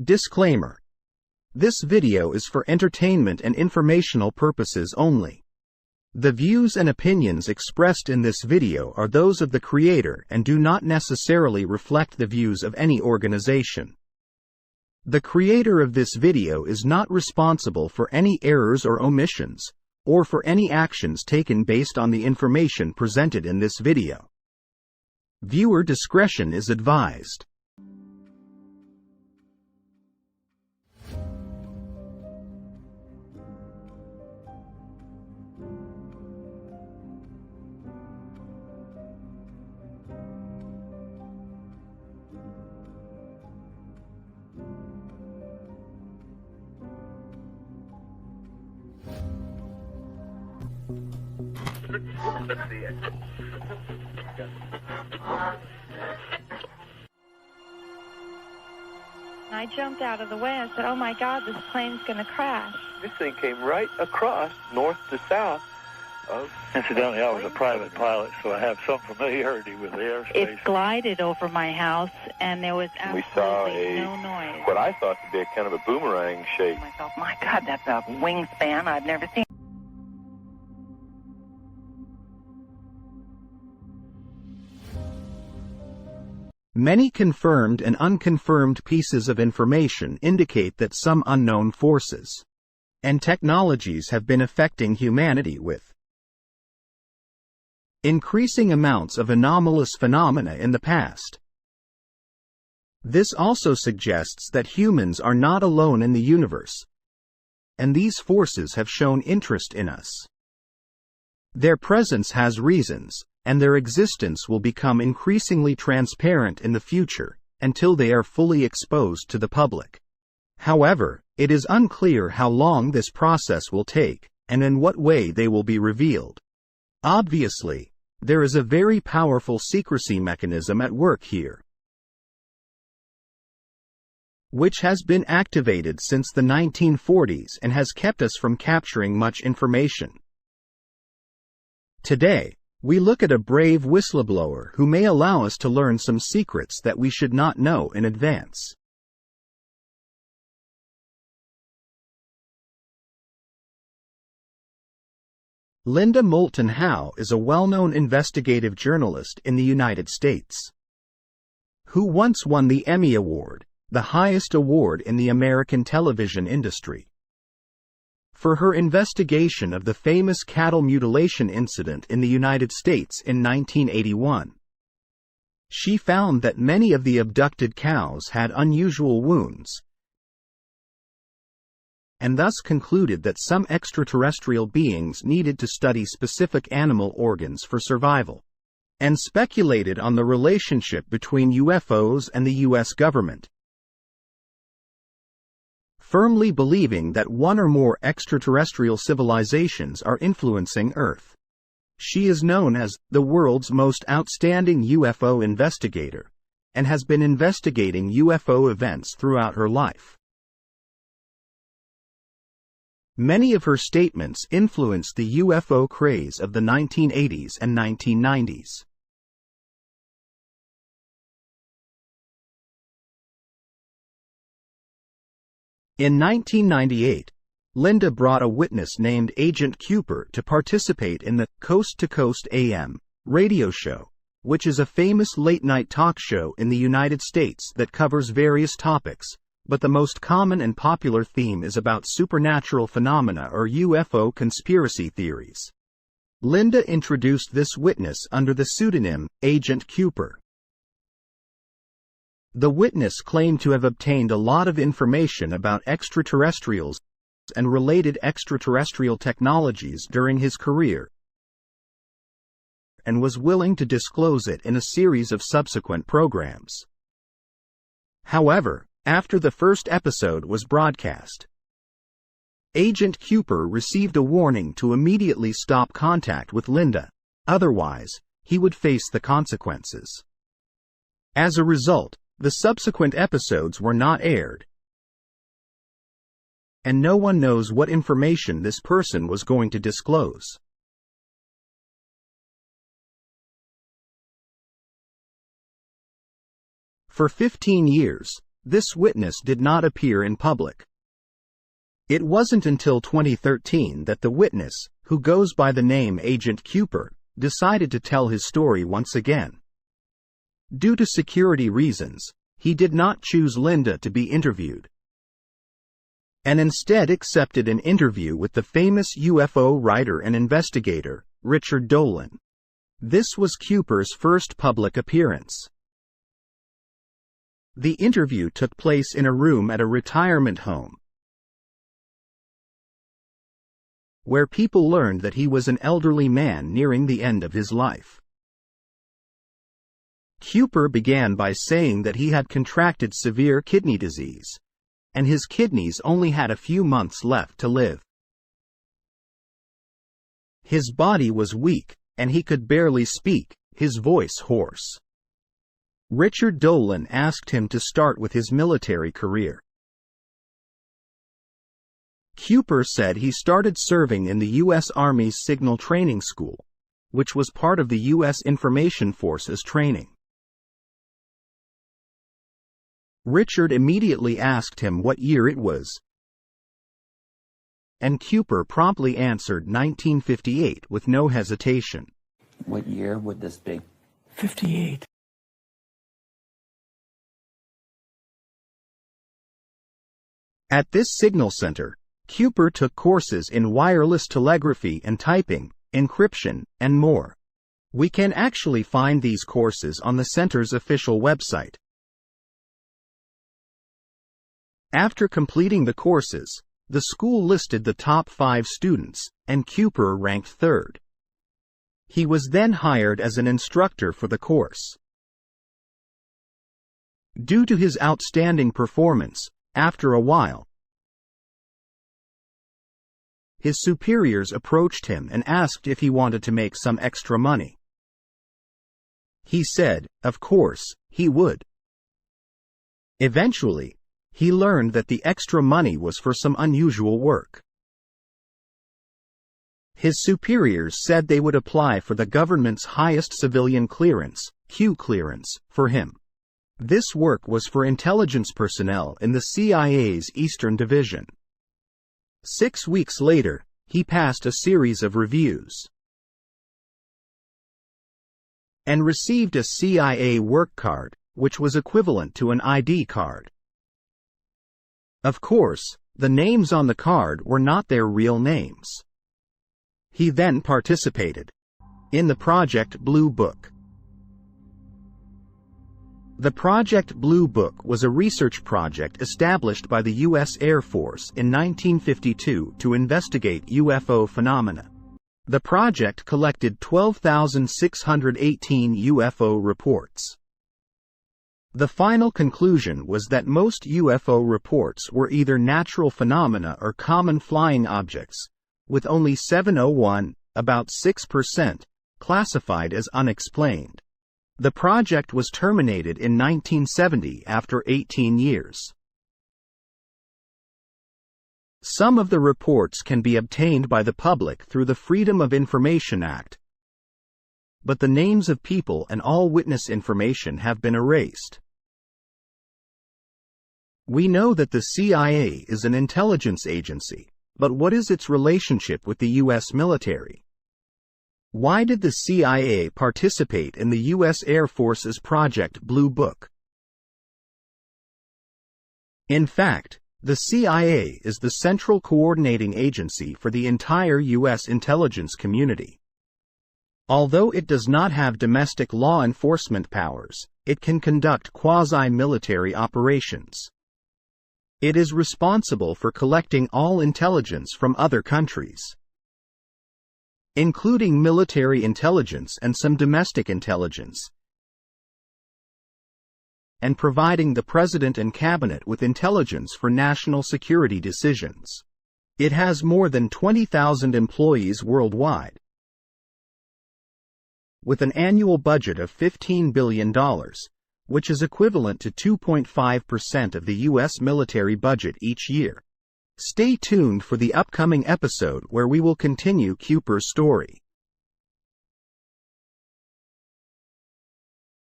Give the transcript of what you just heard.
Disclaimer. This video is for entertainment and informational purposes only. The views and opinions expressed in this video are those of the creator and do not necessarily reflect the views of any organization. The creator of this video is not responsible for any errors or omissions, or for any actions taken based on the information presented in this video. Viewer discretion is advised. I jumped out of the way. I said, "Oh my God, this plane's going to crash." This thing came right across, north to south. Incidentally, I was a private pilot, so I have some familiarity with the airspace. It glided over my house, and there was absolutely no noise. What I thought to be a kind of a boomerang shape. Myself, my God, that's a wingspan I've never seen. Many confirmed and unconfirmed pieces of information indicate that some unknown forces and technologies have been affecting humanity with increasing amounts of anomalous phenomena in the past. This also suggests that humans are not alone in the universe, and these forces have shown interest in us. Their presence has reasons, and their existence will become increasingly transparent in the future, until they are fully exposed to the public. However, it is unclear how long this process will take, and in what way they will be revealed. Obviously, there is a very powerful secrecy mechanism at work here, which has been activated since the 1940s and has kept us from capturing much information. Today, we look at a brave whistleblower who may allow us to learn some secrets that we should not know in advance. Linda Moulton Howe is a well-known investigative journalist in the United States, who once won the Emmy Award, the highest award in the American television industry, for her investigation of the famous cattle mutilation incident in the United States in 1981. She found that many of the abducted cows had unusual wounds, and thus concluded that some extraterrestrial beings needed to study specific animal organs for survival, and speculated on the relationship between UFOs and the U.S. government, firmly believing that one or more extraterrestrial civilizations are influencing Earth. She is known as the world's most outstanding UFO investigator, and has been investigating UFO events throughout her life. Many of her statements influenced the UFO craze of the 1980s and 1990s. In 1998, Linda brought a witness named Agent Cooper to participate in the Coast to Coast AM radio show, which is a famous late-night talk show in the United States that covers various topics, but the most common and popular theme is about supernatural phenomena or UFO conspiracy theories. Linda introduced this witness under the pseudonym Agent Cooper. The witness claimed to have obtained a lot of information about extraterrestrials and related extraterrestrial technologies during his career, and was willing to disclose it in a series of subsequent programs. However, after the first episode was broadcast, Agent Cooper received a warning to immediately stop contact with Linda, otherwise, he would face the consequences. As a result, the subsequent episodes were not aired, and no one knows what information this person was going to disclose. For 15 years, this witness did not appear in public. It wasn't until 2013 that the witness, who goes by the name Agent Cooper, decided to tell his story once again. Due to security reasons, he did not choose Linda to be interviewed, and instead accepted an interview with the famous UFO writer and investigator, Richard Dolan. This was Cooper's first public appearance. The interview took place in a room at a retirement home, where people learned that he was an elderly man nearing the end of his life. Cooper began by saying that he had contracted severe kidney disease, and his kidneys only had a few months left to live. His body was weak, and he could barely speak, his voice hoarse. Richard Dolan asked him to start with his military career. Cooper said he started serving in the U.S. Army's Signal Training School, which was part of the U.S. Information Forces training. Richard immediately asked him what year it was, and Cooper promptly answered 1958 with no hesitation. What year would this be? 58. At this signal center, Cooper took courses in wireless telegraphy and typing, encryption, and more. We can actually find these courses on the center's official website. After completing the courses, the school listed the top 5 students, and Cooper ranked third. He was then hired as an instructor for the course. Due to his outstanding performance, after a while, his superiors approached him and asked if he wanted to make some extra money. He said, of course, he would. Eventually, he learned that the extra money was for some unusual work. His superiors said they would apply for the government's highest civilian clearance, Q clearance, for him. This work was for intelligence personnel in the CIA's Eastern Division. 6 weeks later, he passed a series of reviews and received a CIA work card, which was equivalent to an ID card. Of course, the names on the card were not their real names. He then participated in the Project Blue Book. The Project Blue Book was a research project established by the U.S. Air Force in 1952 to investigate UFO phenomena. The project collected 12,618 UFO reports. The final conclusion was that most UFO reports were either natural phenomena or common flying objects, with only 701, about 6%, classified as unexplained. The project was terminated in 1970 after 18 years. Some of the reports can be obtained by the public through the Freedom of Information Act, but the names of people and all witness information have been erased. We know that the CIA is an intelligence agency, but what is its relationship with the U.S. military? Why did the CIA participate in the U.S. Air Force's Project Blue Book? In fact, the CIA is the central coordinating agency for the entire U.S. intelligence community. Although it does not have domestic law enforcement powers, it can conduct quasi-military operations. It is responsible for collecting all intelligence from other countries, including military intelligence and some domestic intelligence, and providing the President and Cabinet with intelligence for national security decisions. It has more than 20,000 employees worldwide, with an annual budget of $15 billion, which is equivalent to 2.5% of the U.S. military budget each year. Stay tuned for the upcoming episode where we will continue Cooper's story.